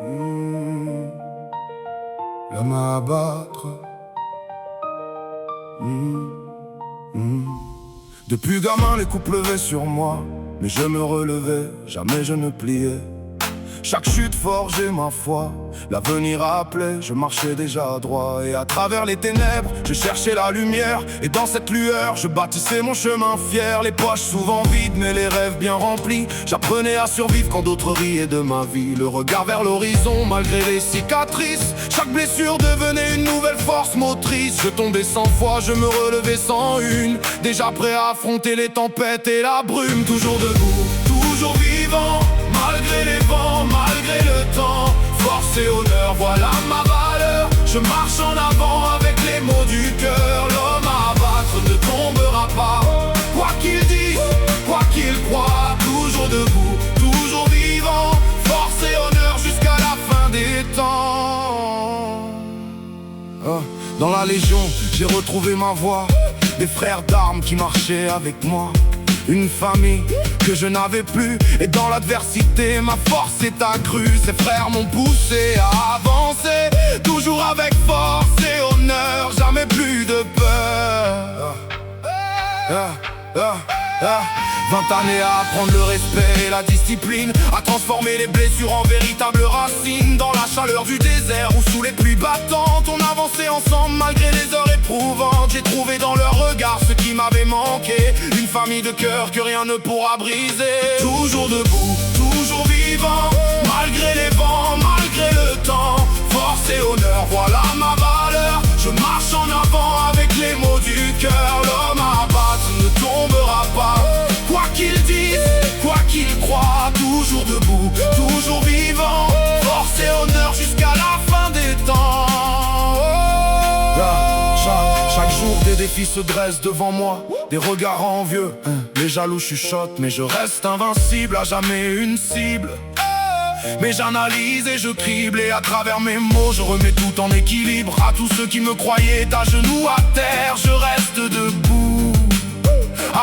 Mmh. L'homme à abattre. Depuis gamin, les coups pleuvaient sur moi, mais je me relevais, jamais je ne pliais. Chaque chute forgeait ma foi, l'avenir appelait, je marchais déjà droit. Et à travers les ténèbres, je cherchais la lumière. Et dans cette lueur, je bâtissais mon chemin fier. Les poches souvent vides, mais les rêves bien remplis. J'apprenais à survivre quand d'autres riaient de ma vie. Le regard vers l'horizon, malgré les cicatrices. Chaque blessure devenait une nouvelle force motrice. Je tombais 100 fois, je me relevais 101. Déjà prêt à affronter les tempêtes et la brume. Toujours debout, toujours vivant, malgré les vents, malgré le temps. Force et honneur, voilà ma valeur. Je marche en avant avec les mots du cœur. L'homme à abattre ne tombera pas. Quoi qu'il dise, quoi qu'il croit. Toujours debout, toujours vivant. Force et honneur jusqu'à la fin des temps. Dans la Légion, j'ai retrouvé ma voie. Des frères d'armes qui marchaient avec moi. Une famille que je n'avais plus. Et dans l'adversité, ma force s'est accrue. Ces frères m'ont poussé à avancer, toujours avec force et honneur, jamais plus de peur. 20 années à apprendre le respect et la discipline, à transformer les blessures en véritables racines. Dans la chaleur du désert ou sous les pluies battantes, on avançait ensemble malgré les heures éprouvantes. J'ai trouvé dans leur regard ce qui m'avait manqué, une famille de cœur que rien ne pourra briser. Toujours debout, toujours vivant, malgré les vents, malgré le temps. Force et honneur, voilà ma valeur. Je marche en avant avec les mots du cœur. L'homme à abattre ne tombera pas. Quoi qu'il dise, quoi qu'il croit. Toujours debout, toujours vivant. Force et honneur jusqu'à la fin des temps. Chaque jour des défis se dressent devant moi. Des regards envieux, les jaloux chuchotent. Mais je reste invincible, à jamais une cible. Mais j'analyse et je crible, et à travers mes mots je remets tout en équilibre. À tous ceux qui me croyaient à genoux à terre, je reste debout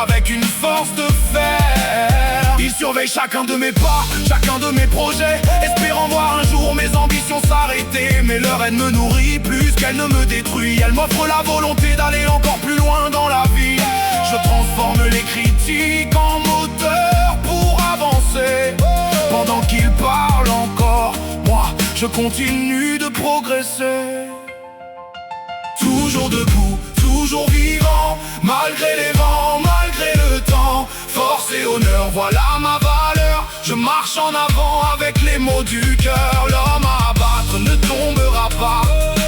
avec une force de fer. Ils surveillent chacun de mes pas, chacun de mes projets, espérant voir un jour mes ambitions s'arrêter. Mais leur haine me nourrit plus qu'elle ne me détruit. Elle m'offre la volonté d'aller encore plus loin dans la vie. Je transforme les critiques en moteur pour avancer. Pendant qu'ils parlent encore, moi je continue de progresser. Toujours debout, toujours vivant, malgré les vents, malgré le temps. Force et honneur, voilà ma valeur. Je marche en avant avec les mots du cœur. L'homme à abattre ne tombera pas.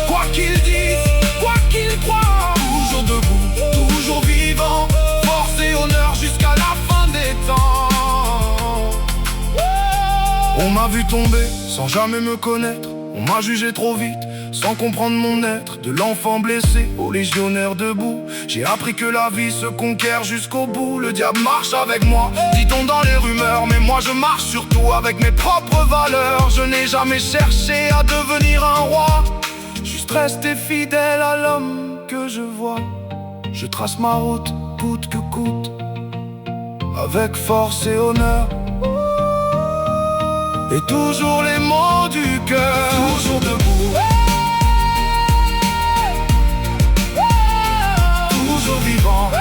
Quoi qu'il dise, quoi qu'il croit. Toujours debout, toujours vivant. Force et honneur jusqu'à la fin des temps. On m'a vu tomber sans jamais me connaître. On m'a jugé trop vite sans comprendre mon être. De l'enfant blessé au légionnaire debout, j'ai appris que la vie se conquiert jusqu'au bout. Le diable marche avec moi, dit-on dans les rumeurs. Mais moi je marche surtout avec mes propres valeurs. Je n'ai jamais cherché à devenir un roi, juste rester fidèle à l'homme que je vois. Je trace ma route, coûte que coûte, avec force et honneur. Et toujours les mots du cœur. Toujours debout, toujours vivant.